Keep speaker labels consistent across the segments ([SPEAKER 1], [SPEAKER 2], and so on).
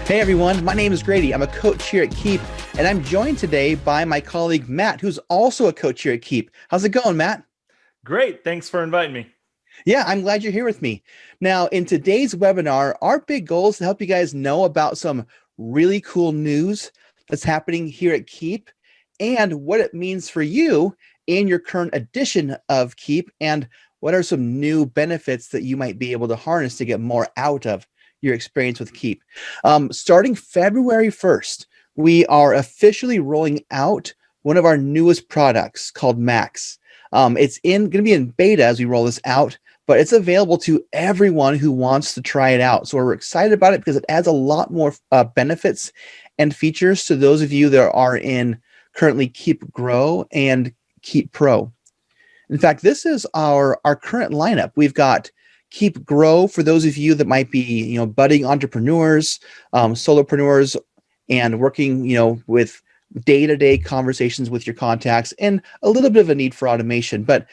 [SPEAKER 1] Hey everyone, my name is Grady. I'm a coach here at Keap, and I'm joined today by my colleague Matt, who's also a coach here at Keap. How's it going, Matt?
[SPEAKER 2] Great. Thanks for inviting me.
[SPEAKER 1] Yeah, I'm glad you're here with me. Now, in today's webinar, our big goal is to help you guys know about some really cool news that's happening here at Keap and what it means for you in your current edition of Keap, and what are some new benefits that you might be able to harness to get more out of your experience with Keap. Starting February 1st, we are officially rolling out one of our newest products called Max. It's going to be in beta as we roll this out, but it's available to everyone who wants to try it out. So we're excited about it because it adds a lot more benefits and features to those of you that are in currently Keap Grow and Keap Pro. In fact, this is our current lineup. We've got Keap Grow for those of you that might be, budding entrepreneurs, solopreneurs, and working, with day-to-day conversations with your contacts and a little bit of a need for automation. But,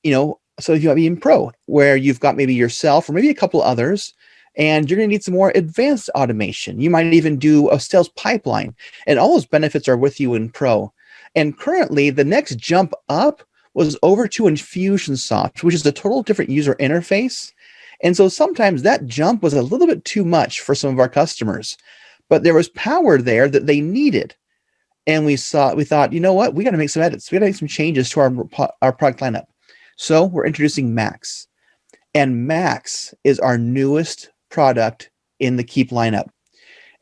[SPEAKER 1] so you might be in Pro, where you've got maybe yourself or maybe a couple others, and you're going to need some more advanced automation. You might even do a sales pipeline, and all those benefits are with you in Pro. And currently, the next jump up was over to Infusionsoft, which is a total different user interface. And so sometimes that jump was a little bit too much for some of our customers, but there was power there that they needed. And we thought, you know what, we got to make some edits. We got to make some changes to our product lineup. So we're introducing Max, and Max is our newest product in the Keap lineup.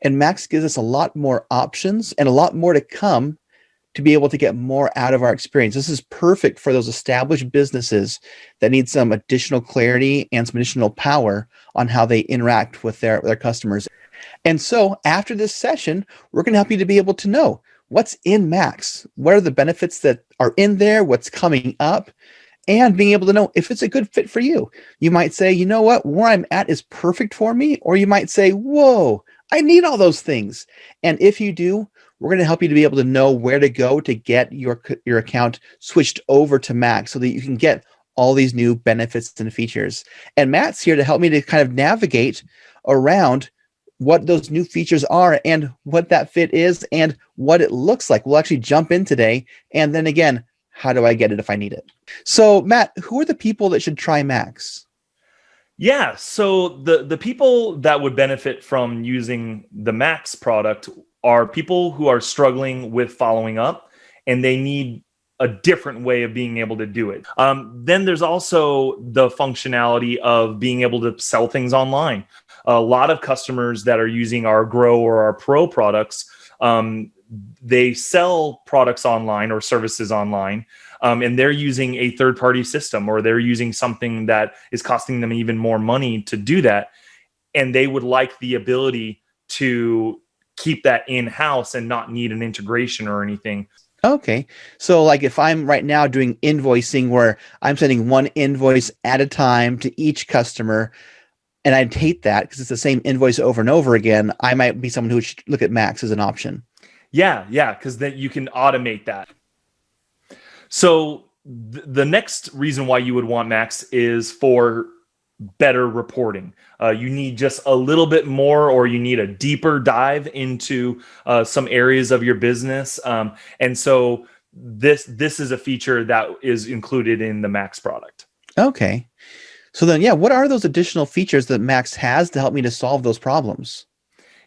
[SPEAKER 1] And Max gives us a lot more options and a lot more to come to be able to get more out of our experience. This is perfect for those established businesses that need some additional clarity and some additional power on how they interact with their customers. And so after this session, we're going to help you to be able to know what's in Max, what are the benefits that are in there, what's coming up, and being able to know if it's a good fit for you. You might say, you know what, where I'm at is perfect for me. Or you might say, whoa, I need all those things. And if you do, we're going to help you to be able to know where to go to get your account switched over to Max so that you can get all these new benefits and features. And Matt's here to help me to kind of navigate around what those new features are and what that fit is and what it looks like. We'll actually jump in today. And then again, how do I get it if I need it? So Matt, who are the people that should try Max?
[SPEAKER 2] Yeah, so the people that would benefit from using the Max product are people who are struggling with following up, and they need a different way of being able to do it. Then there's also the functionality of being able to sell things online. A lot of customers that are using our Grow or our Pro products, they sell products online or services online, and they're using a third-party system, or they're using something that is costing them even more money to do that. And they would like the ability to keep that in-house and not need an integration or anything.
[SPEAKER 1] Okay. So like if I'm right now doing invoicing where I'm sending one invoice at a time to each customer, and I'd hate that because it's the same invoice over and over again, I might be someone who should look at Max as an option.
[SPEAKER 2] Yeah, because then you can automate that. So the next reason why you would want Max is for better reporting. You need just a little bit more, or you need a deeper dive into some areas of your business. And so this is a feature that is included in the Max product.
[SPEAKER 1] Okay. So then, yeah, what are those additional features that Max has to help me to solve those problems?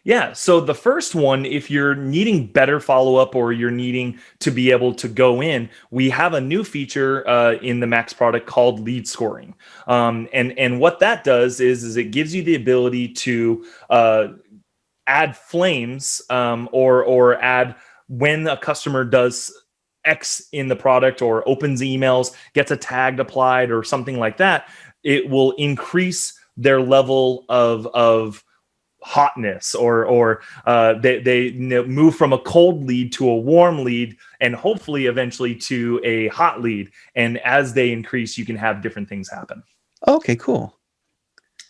[SPEAKER 2] Yeah, so the first one, if you're needing better follow-up or you're needing to be able to go in, we have a new feature in the Max product called lead scoring. And what that does is it gives you the ability to add flames or add when a customer does X in the product or opens emails, gets a tag applied or something like that, it will increase their level of hotness, or they move from a cold lead to a warm lead, and hopefully eventually to a hot lead. And as they increase, you can have different things happen.
[SPEAKER 1] Okay, cool.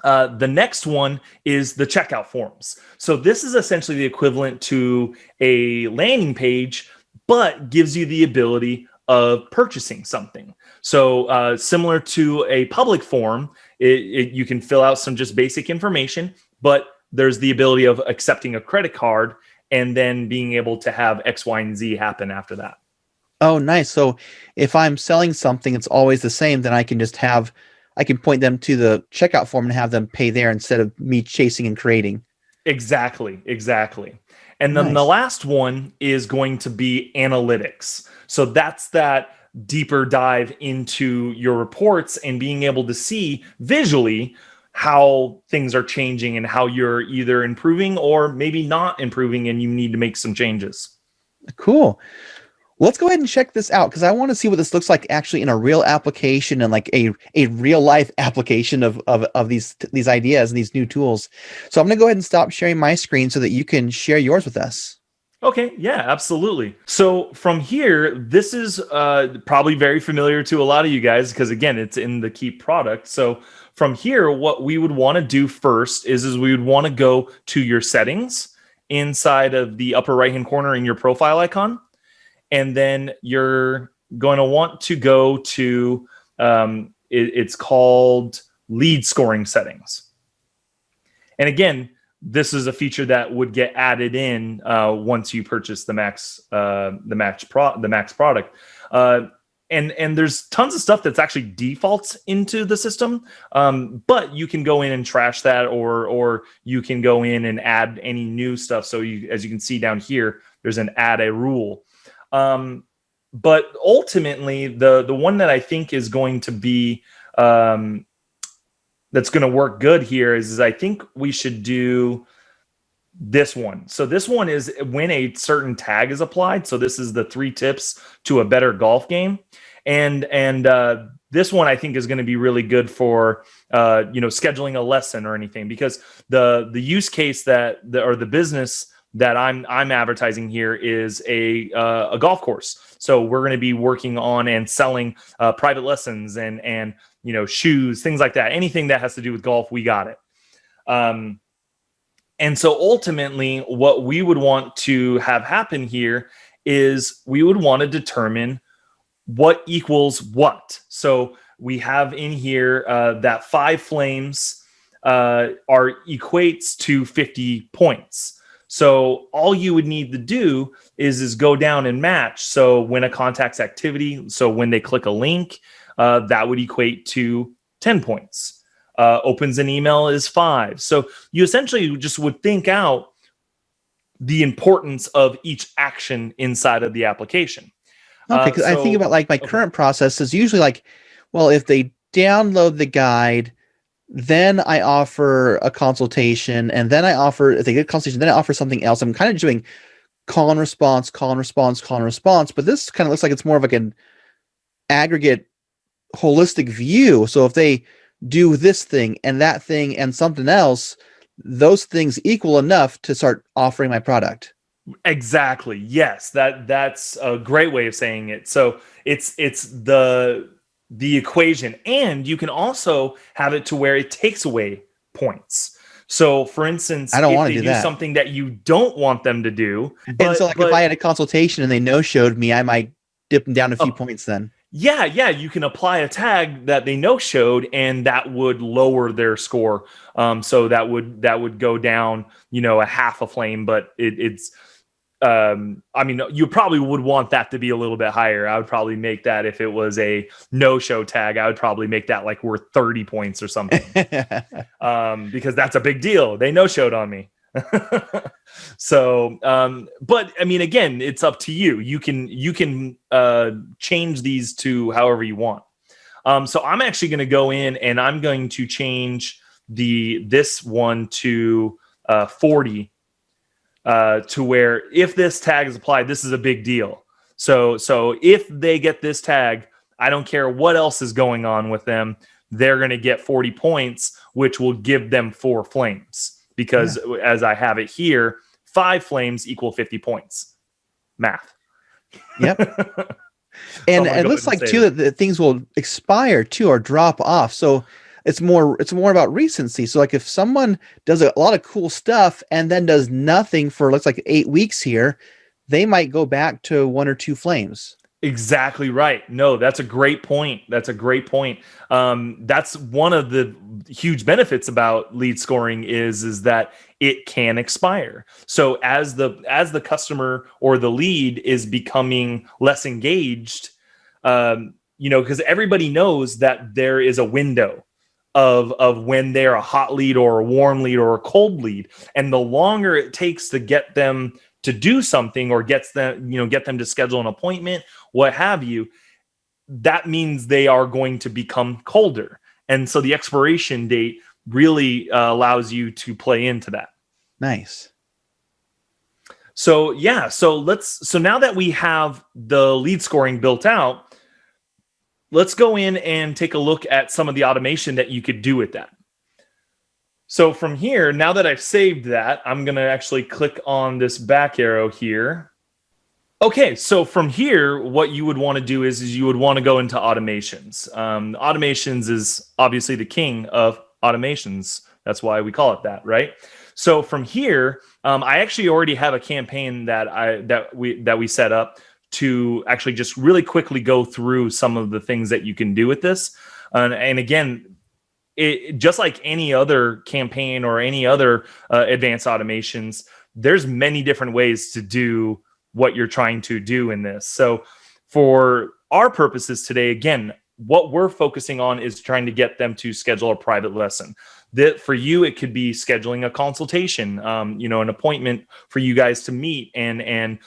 [SPEAKER 2] The next one is the checkout forms. So this is essentially the equivalent to a landing page, but gives you the ability of purchasing something. So similar to a public form, you can fill out some just basic information, but there's the ability of accepting a credit card and then being able to have X, Y, and Z happen after that.
[SPEAKER 1] Oh, nice. So if I'm selling something, it's always the same, then I can point them to the checkout form and have them pay there instead of me chasing and creating.
[SPEAKER 2] Exactly. And then the
[SPEAKER 1] Nice.
[SPEAKER 2] last one is going to be analytics. So that's that deeper dive into your reports and being able to see visually how things are changing and how you're either improving or maybe not improving and you need to make some changes.
[SPEAKER 1] Cool. Let's go ahead and check this out because I want to see what this looks like actually in a real application and like a real life application of these ideas and these new tools. So I'm going to go ahead and stop sharing my screen so that you can share yours with us.
[SPEAKER 2] Okay, yeah, absolutely. So from here, this is probably very familiar to a lot of you guys because again, it's in the Keap product. So from here, what we would want to do first is we would want to go to your settings inside of the upper right-hand corner in your profile icon. And then you're going to want to go to, it's called lead scoring settings. And again, this is a feature that would get added in once you purchase the Max product. And there's tons of stuff that's actually defaults into the system, but you can go in and trash that, or you can go in and add any new stuff. So as you can see down here, there's an add a rule. But ultimately, the one that I think is going to be that's going to work good here is I think we should do this one. So this one is when a certain tag is applied. So this is the 3 tips to a better golf game, and this one I think is going to be really good for scheduling a lesson or anything, because the use case or the business that I'm advertising here is a golf course. So we're going to be working on and selling private lessons and shoes, things like that. Anything that has to do with golf, we got it. And so ultimately, what we would want to have happen here is we would want to determine what equals what. So we have in here that 5 flames equates to 50 points. So all you would need to do is go down and match. So when a contact's activity, so when they click a link, that would equate to 10 points. Opens an email is 5. So you essentially just would think out the importance of each action inside of the application.
[SPEAKER 1] Okay, because I think about like my current process is usually like, well, if they download the guide, then I offer a consultation, and then if they get a consultation, then I offer something else. I'm kind of doing call and response, but this kind of looks like it's more of like an aggregate holistic view. So if they do this thing and that thing and something else, those things equal enough to start offering my product.
[SPEAKER 2] Exactly. Yes, that's a great way of saying it. So it's the equation, and you can also have it to where it takes away points. So for instance,
[SPEAKER 1] I don't
[SPEAKER 2] if
[SPEAKER 1] want
[SPEAKER 2] they
[SPEAKER 1] to
[SPEAKER 2] do
[SPEAKER 1] that.
[SPEAKER 2] something that you don't want them to do,
[SPEAKER 1] and so like if I had a consultation and they no-showed me, I might dip them down a few points then.
[SPEAKER 2] Yeah, you can apply a tag that they no-showed, and that would lower their score. So that would go down, a half a flame, but it's you probably would want that to be a little bit higher. I would probably make that, if it was a no-show tag, I would probably make that like worth 30 points or something. Because that's a big deal. They no-showed on me. So, but I mean, again, it's up to you. You can change these to however you want. So I'm actually going to go in and I'm going to change this one to 40. To where if this tag is applied, this is a big deal. So if they get this tag, I don't care what else is going on with them, they're going to get 40 points, which will give them 4 flames. Because as I have it here, 5 flames equal 50 points. Math.
[SPEAKER 1] Yep. And it looks like too that things will expire too or drop off. So it's more about recency. So like if someone does a lot of cool stuff and then does nothing for looks like 8 weeks here, they might go back to 1 or 2 flames.
[SPEAKER 2] Exactly right. No, that's a great point. That's a great point. That's one of the huge benefits about lead scoring is that it can expire. So as the customer or the lead is becoming less engaged, because everybody knows that there is a window of when they're a hot lead or a warm lead or a cold lead, and the longer it takes to get them to do something or get them to schedule an appointment, what have you, that means they are going to become colder. And so the expiration date really allows you to play into that.
[SPEAKER 1] Nice.
[SPEAKER 2] So yeah, so now that we have the lead scoring built out, let's go in and take a look at some of the automation that you could do with that. So from here, now that I've saved that, I'm going to actually click on this back arrow here. Okay, so from here, what you would want to do is you would want to go into automations. Automations is obviously the king of automations. That's why we call it that, right? So from here, I actually already have a campaign that we set up to actually just really quickly go through some of the things that you can do with this. And again, it just like any other campaign or any other advanced automations, there's many different ways to do what you're trying to do in this. So for our purposes today, again, what we're focusing on is trying to get them to schedule a private lesson. That for you, it could be scheduling a consultation, an appointment for you guys to meet and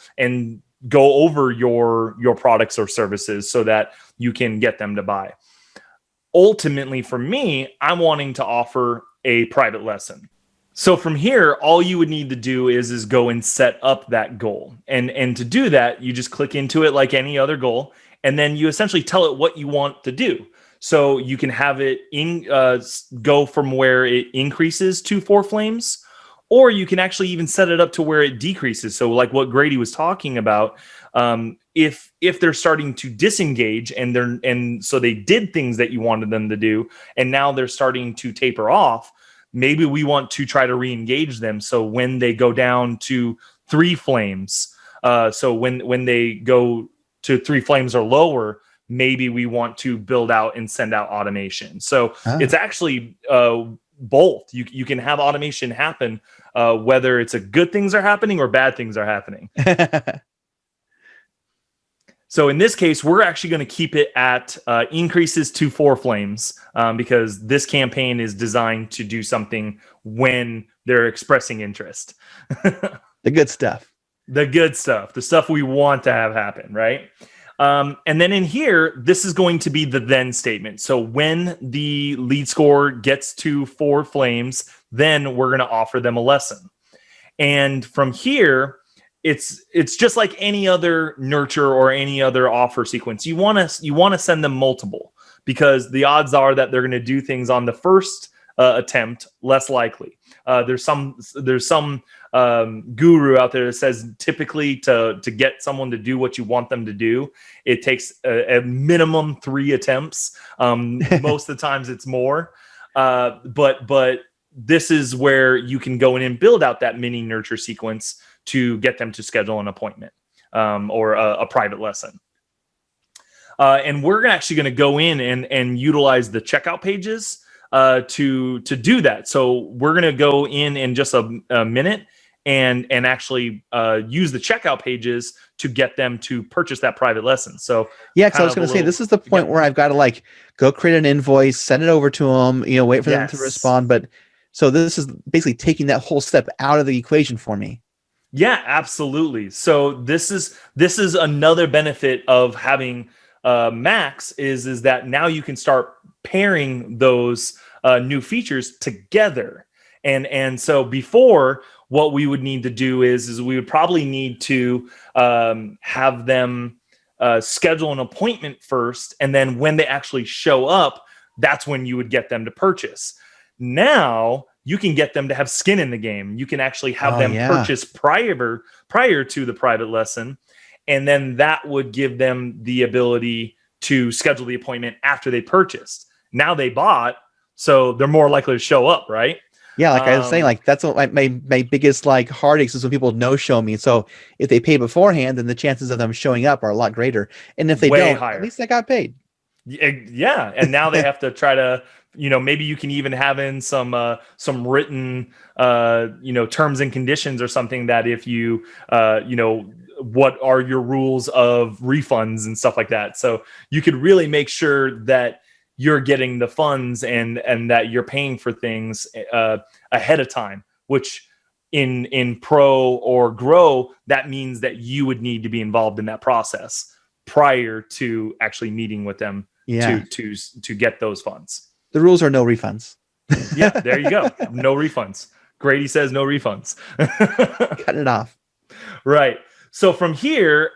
[SPEAKER 2] go over your products or services so that you can get them to buy. Ultimately, for me, I'm wanting to offer a private lesson. So from here, all you would need to do is go and set up that goal. And to do that, you just click into it like any other goal, and then you essentially tell it what you want to do. So you can have it go from where it increases to 4 flames, or you can actually even set it up to where it decreases. So like what Grady was talking about, if they're starting to disengage and so they did things that you wanted them to do, and now they're starting to taper off, maybe we want to try to re-engage them. So when they go down to 3 flames, so when they go to 3 flames or lower, maybe we want to build out and send out automation. So it's actually both. You can have automation happen whether it's a good things are happening or bad things are happening. So in this case, we're actually going to keep it at increases to 4 flames because this campaign is designed to do something when they're expressing interest.
[SPEAKER 1] The good stuff.
[SPEAKER 2] The good stuff. The stuff we want to have happen, right? And then in here, this is going to be the then statement. So when the lead score gets to 4 flames, then we're going to offer them a lesson. And from here, it's just like any other nurture or any other offer sequence. You want to send them multiple because the odds are that they're going to do things on the first attempt less likely. There's some guru out there that says typically to get someone to do what you want them to do, it takes a minimum 3 attempts. Most of the times it's more, but this is where you can go in and build out that mini nurture sequence to get them to schedule an appointment or a private lesson. And we're actually going to go in and utilize the checkout pages to do that. So we're going to go in just a minute and actually use the checkout pages to get them to purchase that private lesson. So
[SPEAKER 1] yeah, because I was going to say, this is the point where I've got to go create an invoice, send it over to them, wait for them to respond. But so this is basically taking that whole step out of the equation for me.
[SPEAKER 2] Yeah, absolutely. So this is another benefit of having Max is that now you can start pairing those new features together. And so before, what we would need to do is we would probably need to have them schedule an appointment first, and then when they actually show up, that's when you would get them to purchase. Now you can get them to have skin in the game. You can actually have them purchase prior to the private lesson, and then that would give them the ability to schedule the appointment after they purchased. Now they bought, so they're more likely to show up, right?
[SPEAKER 1] Yeah, like I was saying, like that's what my biggest like heartaches is when people no show me. So if they pay beforehand, then the chances of them showing up are a lot greater. And if they
[SPEAKER 2] Way
[SPEAKER 1] don't, at
[SPEAKER 2] higher.
[SPEAKER 1] least I got paid.
[SPEAKER 2] Yeah, and now they have to try to, maybe you can even have in some written, terms and conditions or something that if you, what are your rules of refunds and stuff like that. So you could really make sure that you're getting the funds and that you're paying for things ahead of time, which in Pro or Grow, that means that you would need to be involved in that process prior to actually meeting with them
[SPEAKER 1] Yeah.
[SPEAKER 2] to get those funds.
[SPEAKER 1] The rules are no refunds.
[SPEAKER 2] Yeah, there you go. No refunds. Grady says no refunds.
[SPEAKER 1] Cut it off.
[SPEAKER 2] Right. So from here,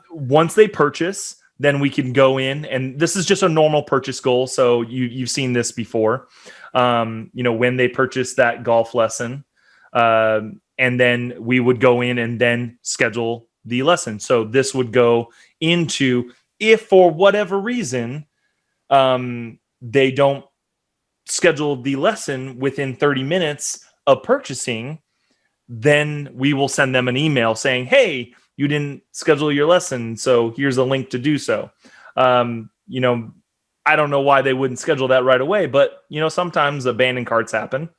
[SPEAKER 2] once they purchase, then we can go in, and this is just a normal purchase goal. So you've seen this before. When they purchase that golf lesson, and then we would go in and then schedule the lesson. So this would go into, if for whatever reason they don't schedule the lesson within 30 minutes of purchasing, then we will send them an email saying, hey, you didn't schedule your lesson, so here's a link to do so. I don't know why they wouldn't schedule that right away, but sometimes abandoned carts happen.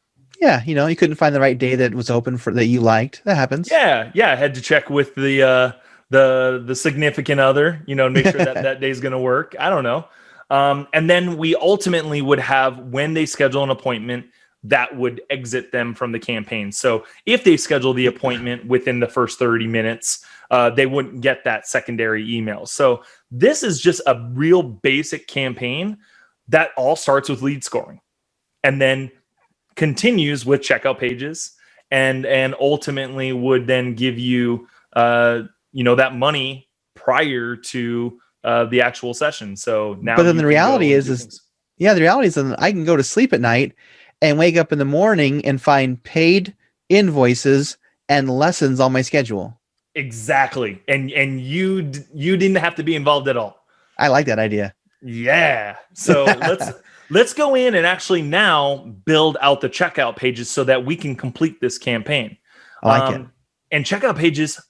[SPEAKER 1] Yeah, you couldn't find the right day that was open for that you liked. That happens.
[SPEAKER 2] Yeah, I had to check with the significant other, to make sure that day's going to work. I don't know. And then we ultimately would have, when they schedule an appointment, that would exit them from the campaign. So if they schedule the appointment within the first 30 minutes, they wouldn't get that secondary email. So this is just a real basic campaign that all starts with lead scoring and then continues with checkout pages and ultimately would then give you, that money prior to the actual session. So now,
[SPEAKER 1] but then the reality is that I can go to sleep at night and wake up in the morning and find paid invoices and lessons on my schedule.
[SPEAKER 2] Exactly. And you didn't have to be involved at all.
[SPEAKER 1] I like that idea.
[SPEAKER 2] Yeah. So let's go in and actually now build out the checkout pages so that we can complete this campaign.
[SPEAKER 1] I like it.
[SPEAKER 2] And checkout pages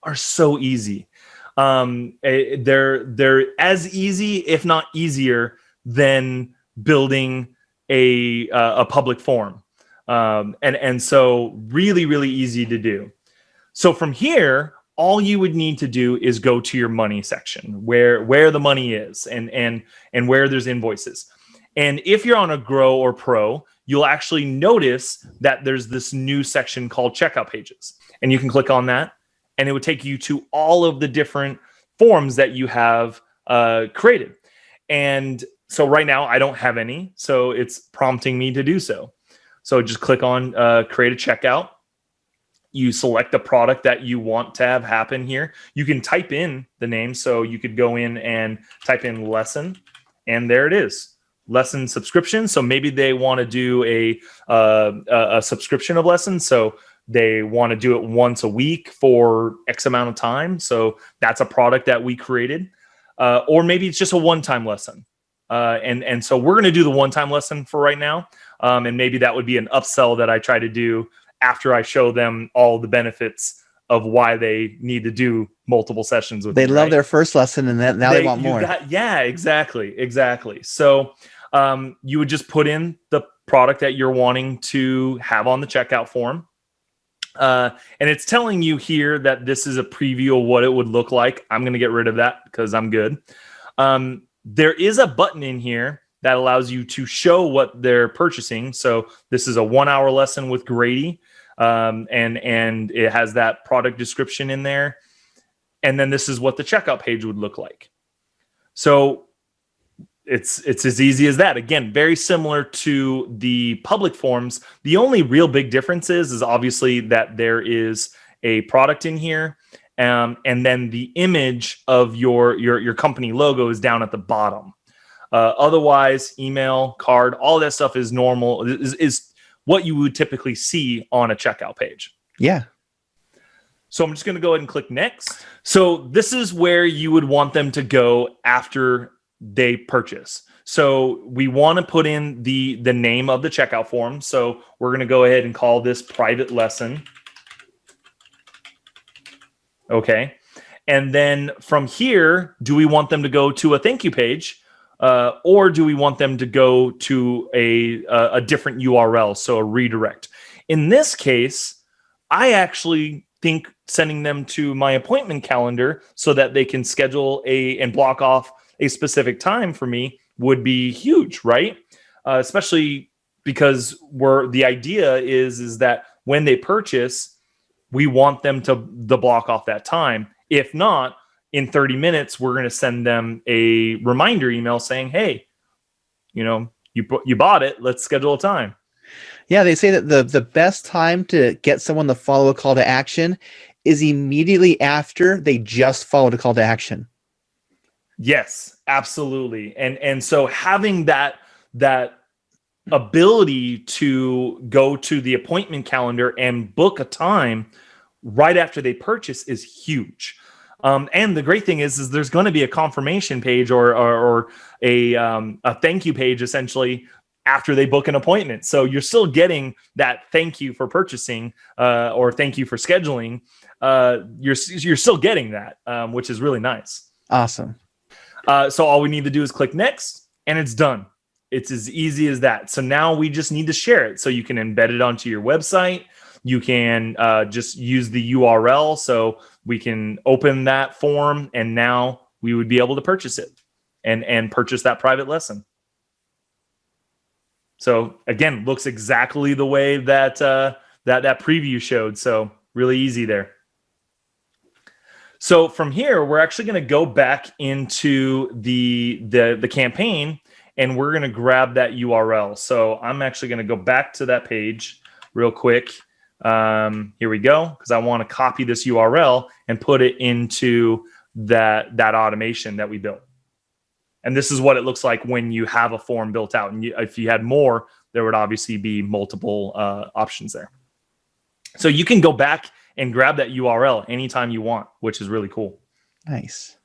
[SPEAKER 2] are so easy. They're as easy, if not easier, than building a public form. And so really, really easy to do. So from here, all you would need to do is go to your money section where the money is and where there's invoices. And if you're on a Grow or Pro, you'll actually notice that there's this new section called checkout pages. And you can click on that and it would take you to all of the different forms that you have created. And so right now I don't have any, so it's prompting me to do so. So just click on create a checkout. You select the product that you want to have happen here. You can type in the name. So you could go in and type in lesson, and there it is, lesson subscription. So maybe they want to do a subscription of lessons. So they want to do it once a week for X amount of time. So that's a product that we created. Or maybe it's just a one-time lesson. And so we're going to do the one-time lesson for right now. And maybe that would be an upsell that I try to do after I show them all the benefits of why they need to do multiple sessions with me.
[SPEAKER 1] They love their first lesson, and then now they want more.
[SPEAKER 2] Yeah, exactly. So you would just put in the product that you're wanting to have on the checkout form. And it's telling you here that this is a preview of what it would look like. I'm going to get rid of that because I'm good. There is a button in here that allows you to show what they're purchasing. So this is a 1-hour lesson with Grady. And it has that product description in there. And then this is what the checkout page would look like. So it's as easy as that. Again, very similar to the public forms. The only real big difference is obviously that there is a product in here. And then the image of your company logo is down at the bottom. Otherwise, email, card, all that stuff is normal, is what you would typically see on a checkout page.
[SPEAKER 1] Yeah.
[SPEAKER 2] So I'm just going to go ahead and click next. So this is where you would want them to go after they purchase. So we want to put in the name of the checkout form. So we're going to go ahead and call this private lesson. Okay. And then from here, do we want them to go to a thank you page? Or do we want them to go to a different URL, so a redirect? In this case, I actually think sending them to my appointment calendar so that they can schedule and block off a specific time for me would be huge, right? Especially because the idea is that when they purchase, we want them to block off that time. If not, in 30 minutes, we're going to send them a reminder email saying, hey, you bought it. Let's schedule a time.
[SPEAKER 1] Yeah, they say that the best time to get someone to follow a call to action is immediately after they just followed a call to action.
[SPEAKER 2] Yes, absolutely. And so having that ability to go to the appointment calendar and book a time right after they purchase is huge. And the great thing is there's going to be a confirmation page or a thank you page essentially after they book an appointment. So you're still getting that thank you for purchasing or thank you for scheduling. You're still getting that, which is really nice.
[SPEAKER 1] Awesome.
[SPEAKER 2] So all we need to do is click next and it's done. It's as easy as that. So now we just need to share it. So you can embed it onto your website. You can just use the URL. So we can open that form and now we would be able to purchase it and purchase that private lesson. So again, looks exactly the way that that preview showed. So really easy there. So from here, we're actually going to go back into the campaign and we're going to grab that URL. So I'm actually going to go back to that page real quick. Here we go, because I want to copy this URL and put it into that automation that we built. And this is what it looks like when you have a form built out. And if you had more, there would obviously be multiple options there. So you can go back and grab that URL anytime you want, which is really cool.
[SPEAKER 1] Nice.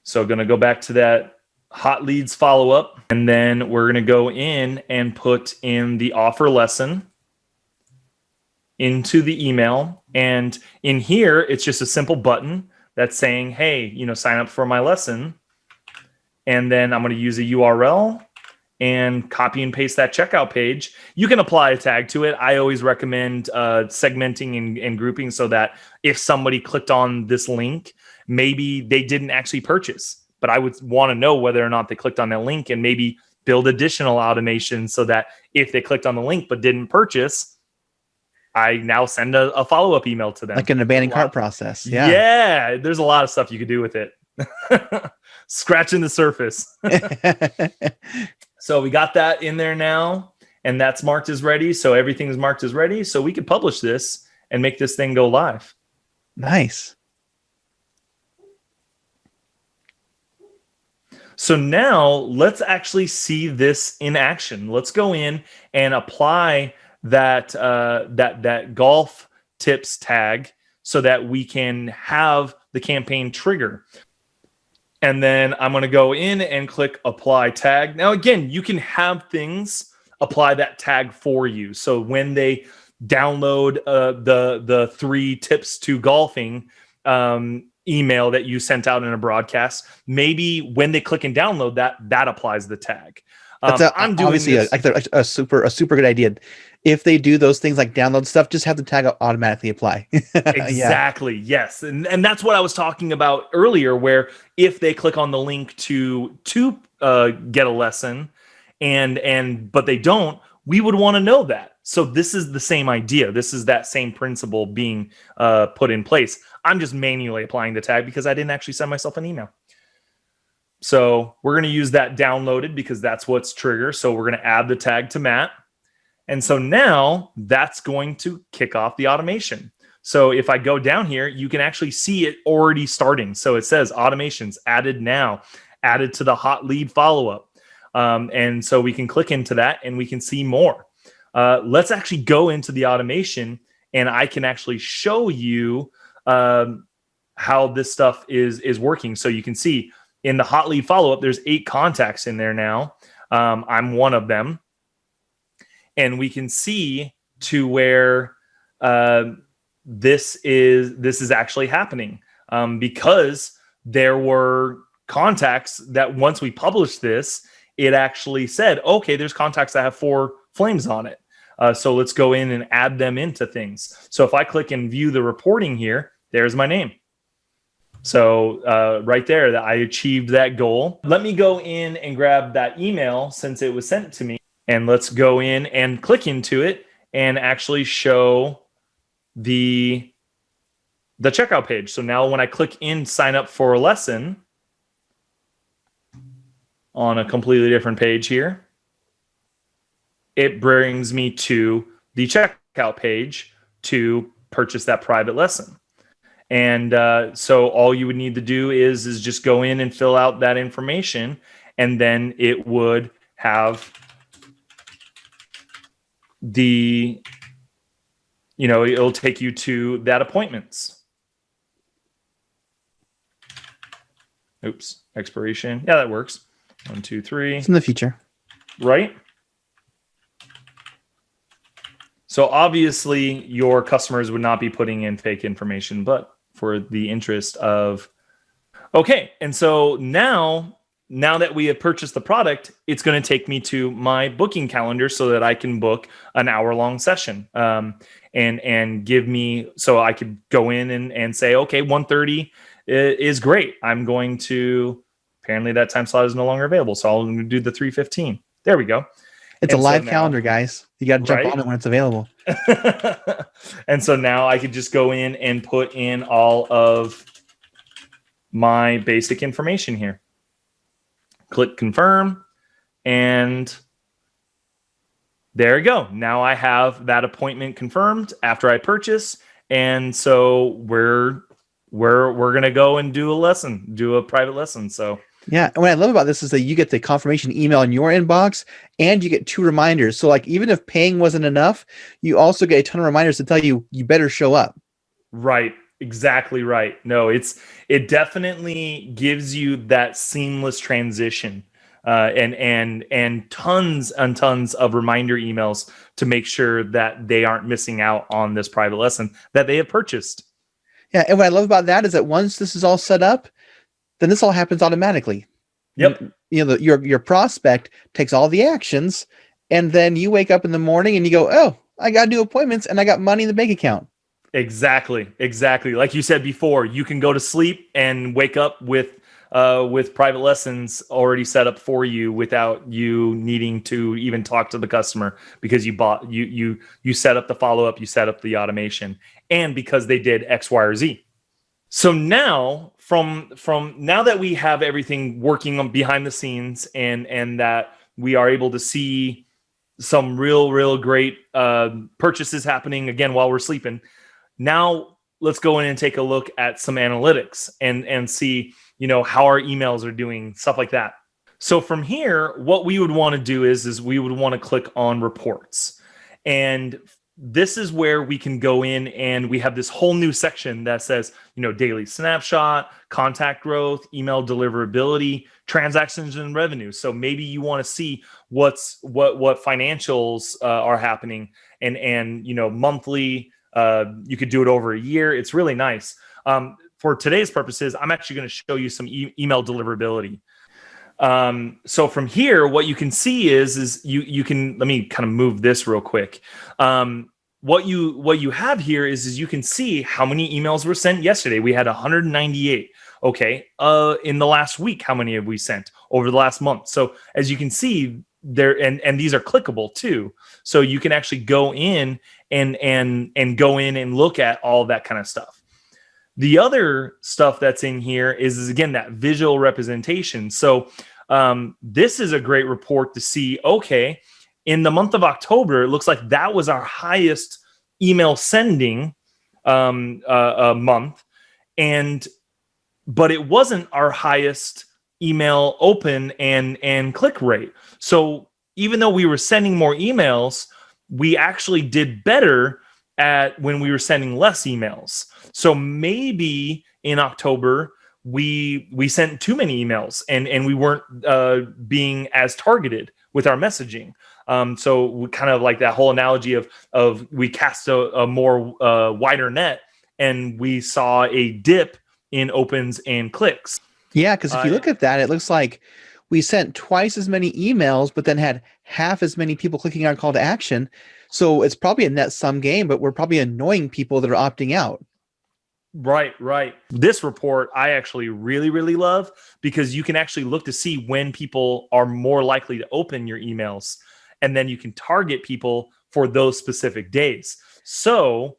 [SPEAKER 2] So going to go back to that hot leads follow-up, and then we're going to go in and put in the offer lesson into the email. And in here, it's just a simple button that's saying, hey, sign up for my lesson. And then I'm going to use a URL and copy and paste that checkout page. You can apply a tag to it. I always recommend segmenting and grouping so that if somebody clicked on this link, maybe they didn't actually purchase, but I would want to know whether or not they clicked on that link and maybe build additional automation so that if they clicked on the link but didn't purchase, I now send a follow-up email to them.
[SPEAKER 1] Like an abandoned cart process. Yeah.
[SPEAKER 2] Yeah. There's a lot of stuff you could do with it. Scratching the surface. So we got that in there now, and that's marked as ready. So everything's marked as ready. So we could publish this and make this thing go live.
[SPEAKER 1] Nice.
[SPEAKER 2] So now let's actually see this in action. Let's go in and apply that golf tips tag so that we can have the campaign trigger. And then I'm going to go in and click apply tag. Now, again, you can have things apply that tag for you. So when they download the 3 tips to golfing email that you sent out in a broadcast, maybe when they click and download that applies the tag.
[SPEAKER 1] I'm doing obviously a super good idea. If they do those things like download stuff, just have the tag automatically apply.
[SPEAKER 2] Exactly. Yeah. Yes. And that's what I was talking about earlier, where if they click on the link to get a lesson but they don't, we would want to know that. So this is the same idea. This is that same principle being put in place. I'm just manually applying the tag because I didn't actually send myself an email. So we're going to use that downloaded because that's what's trigger. So we're going to add the tag to Matt. And so now that's going to kick off the automation. So if I go down here, you can actually see it already starting. So it says automations added now, added to the hot lead follow-up. And so we can click into that and we can see more. Let's actually go into the automation and I can actually show you how this stuff is working. So you can see in the hot lead follow-up, there's 8 contacts in there now. I'm one of them. And we can see to where this is actually happening, because there were contacts that once we published this, it actually said, okay, there's contacts that have 4 flames on it. So let's go in and add them into things. So if I click and view the reporting here, there's my name. So right there, that I achieved that goal. Let me go in and grab that email since it was sent to me. And let's go in and click into it and actually show the checkout page. So now when I click in sign up for a lesson on a completely different page here, it brings me to the checkout page to purchase that private lesson. And so all you would need to do is just go in and fill out that information, and then it would have it'll take you to that appointments. Oops, expiration. Yeah, that works. 1, 2, 3.
[SPEAKER 1] It's in the future.
[SPEAKER 2] Right? So obviously your customers would not be putting in fake information, but for the interest of, okay. And so now that we have purchased the product, it's going to take me to my booking calendar so that I can book an hour-long session, and give me, so I could go in and say, okay, 1:30 is great. I'm going to, apparently that time slot is no longer available, so I'll do the 3:15. There we go.
[SPEAKER 1] It's a live calendar, guys. You got to jump on it when it's available.
[SPEAKER 2] And so now I could just go in and put in all of my basic information here. Click confirm, and there you go. Now I have that appointment confirmed after I purchase, and so we're gonna go and do a private lesson. So
[SPEAKER 1] yeah, and what I love about this is that you get the confirmation email in your inbox, and you get 2 reminders. So like even if paying wasn't enough, you also get a ton of reminders to tell you better show up.
[SPEAKER 2] Right. Exactly right. No, it definitely gives you that seamless transition, and tons and tons of reminder emails to make sure that they aren't missing out on this private lesson that they have purchased.
[SPEAKER 1] Yeah, and what I love about that is that once this is all set up, then this all happens automatically.
[SPEAKER 2] Yep.
[SPEAKER 1] Your prospect takes all the actions, and then you wake up in the morning and you go, oh, I got new appointments and I got money in the bank account.
[SPEAKER 2] Exactly. Like you said before, you can go to sleep and wake up with private lessons already set up for you without you needing to even talk to the customer, because you set up the follow-up, you set up the automation, and because they did X, Y, or Z. So now from now that we have everything working on behind the scenes, and that we are able to see some real great purchases happening again while we're sleeping, now let's go in and take a look at some analytics and see, how our emails are doing, stuff like that. So from here, what we would want to do is we would want to click on reports. And this is where we can go in, and we have this whole new section that says, daily snapshot, contact growth, email deliverability, transactions, and revenue. So maybe you want to see what financials are happening, and monthly. You could do it over a year. It's really nice. For today's purposes, I'm actually going to show you some email deliverability. So from here, what you can see is you can, let me kind of move this real quick. What you have here is you can see how many emails were sent yesterday. We had 198. Okay. In the last week, how many have we sent over the last month? So as you can see there, and these are clickable too. So you can actually go in and go in and look at all that kind of stuff. The other stuff that's in here is again, that visual representation. So this is a great report to see, okay, in the month of October, it looks like that was our highest email sending month, but it wasn't our highest email open and click rate. So even though we were sending more emails, we actually did better at when we were sending less emails. So maybe in October, we sent too many emails and we weren't being as targeted with our messaging. So we kind of like that whole analogy of we cast a more wider net, and we saw a dip in opens and clicks.
[SPEAKER 1] Yeah, because if you look at that, it looks like we sent twice as many emails, but then had half as many people clicking on call to action. So it's probably a net sum game, but we're probably annoying people that are opting out.
[SPEAKER 2] Right. This report I actually really, really love, because you can actually look to see when people are more likely to open your emails, and then you can target people for those specific days. So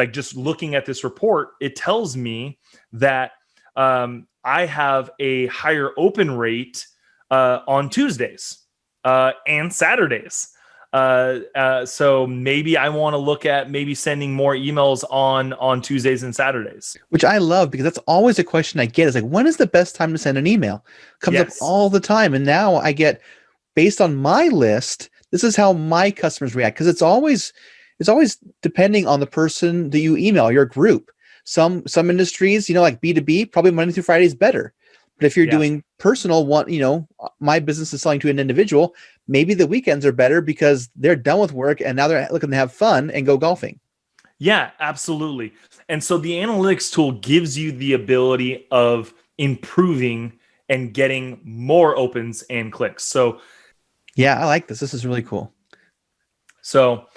[SPEAKER 2] just looking at this report, it tells me that I have a higher open rate on Tuesdays and Saturdays. So maybe I want to look at maybe sending more emails on Tuesdays and Saturdays.
[SPEAKER 1] Which I love, because that's always a question I get, is like, when is the best time to send an email? Comes up all the time. And now I get, based on my list, this is how my customers react. Because it's always depending on the person that you email, your group. Some industries, like B2B, probably Monday through Friday is better. But if you're doing personal my business is selling to an individual, maybe the weekends are better because they're done with work and now they're looking to have fun and go golfing.
[SPEAKER 2] Yeah, absolutely. And so the analytics tool gives you the ability of improving and getting more opens and clicks. So
[SPEAKER 1] yeah, I like this. This is really cool.
[SPEAKER 2] So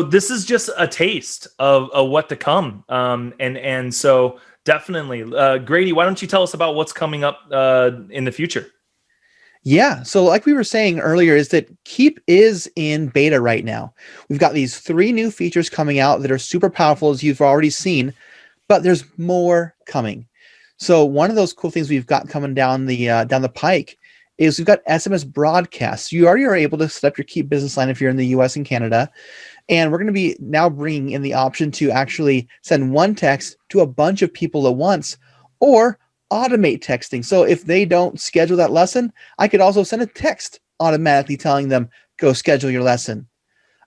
[SPEAKER 2] this is just a taste of what to come. And so definitely, Grady, why don't you tell us about what's coming up in the future?
[SPEAKER 1] Yeah. So like we were saying earlier, is that Keap is in beta right now. We've got these 3 new features coming out that are super powerful, as you've already seen, but there's more coming. So one of those cool things we've got coming down the pike is we've got SMS broadcasts. You already are able to set up your Keap business line if you're in the US and Canada. And we're going to be now bringing in the option to actually send one text to a bunch of people at once, or automate texting. So if they don't schedule that lesson, I could also send a text automatically telling them, go schedule your lesson.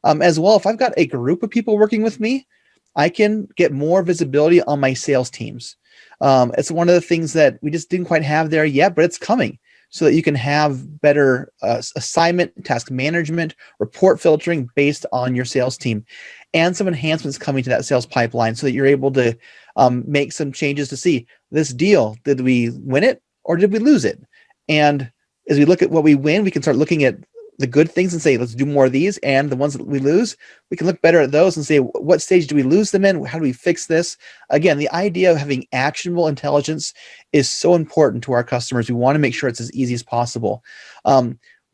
[SPEAKER 1] As well, if I've got a group of people working with me, I can get more visibility on my sales teams. It's one of the things that we just didn't quite have there yet, but it's coming, so that you can have better assignment, task management, report filtering based on your sales team, and some enhancements coming to that sales pipeline so that you're able to make some changes to see this deal. Did we win it or did we lose it? And as we look at what we win, we can start looking at the good things and say, let's do more of these. And the ones that we lose, we can look better at those and say, what stage do we lose them in? How do we fix this? Again, the idea of having actionable intelligence is so important to our customers. We want to make sure it's as easy as possible.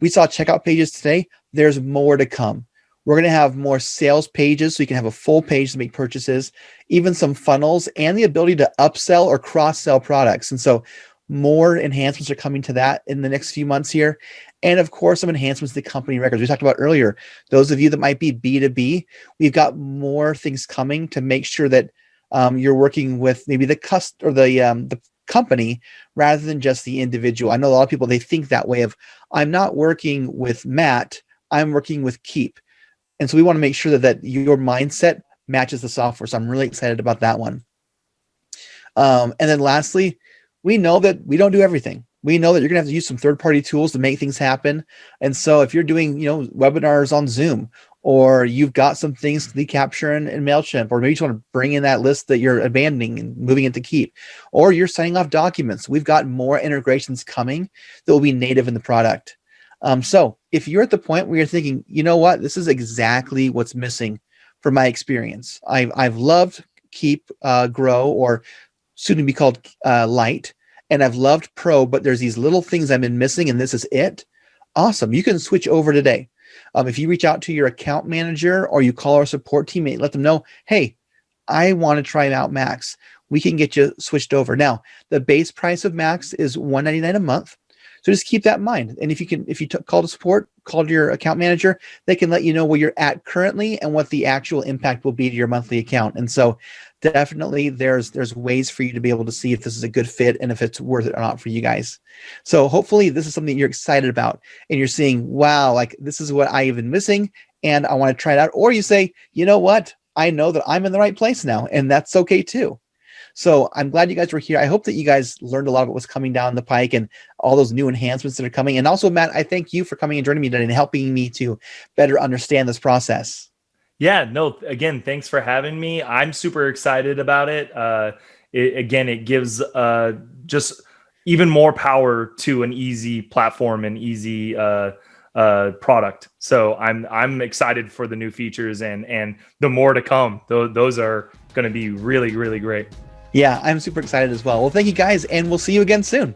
[SPEAKER 1] We saw checkout pages today. There's more to come. We're going to have more sales pages, so you can have a full page to make purchases, even some funnels, and the ability to upsell or cross-sell products. And so more enhancements are coming to that in the next few months here. And of course, some enhancements to company records. We talked about earlier, those of you that might be B2B, we've got more things coming to make sure that you're working with maybe the company rather than just the individual. I know a lot of people, they think that way of, I'm not working with Matt, I'm working with Keap. And so we want to make sure that your mindset matches the software. So I'm really excited about that one. And then lastly, we know that we don't do everything. We know that you're going to have to use some third-party tools to make things happen. And so if you're doing, webinars on Zoom, or you've got some things to capture in MailChimp, or maybe you just want to bring in that list that you're abandoning and moving it to Keap, or you're signing off documents, we've got more integrations coming that will be native in the product. So if you're at the point where you're thinking, you know what, this is exactly what's missing from my experience. I've loved Keap Grow, or soon to be called Lite, and I've loved Pro, but there's these little things I've been missing, and this is it. Awesome. You can switch over today. If you reach out to your account manager or you call our support team and let them know, hey, I want to try out Max, we can get you switched over. Now, the base price of Max is $199 a month. So just keep that in mind. And if you call to support, call to your account manager, they can let you know where you're at currently and what the actual impact will be to your monthly account. And so definitely there's ways for you to be able to see if this is a good fit and if it's worth it or not for you guys. So hopefully this is something you're excited about and you're seeing, wow, like this is what I've been missing and I want to try it out. Or you say, you know what? I know that I'm in the right place now, and that's okay too. So I'm glad you guys were here. I hope that you guys learned a lot about what's coming down the pike and all those new enhancements that are coming. And also, Matt, I thank you for coming and joining me today and helping me to better understand this process.
[SPEAKER 2] Yeah, no, again, thanks for having me. I'm super excited about it. It gives just even more power to an easy platform and easy product. So I'm excited for the new features and the more to come. Those are going to be really, really great.
[SPEAKER 1] Yeah, I'm super excited as well. Well, thank you guys, and we'll see you again soon.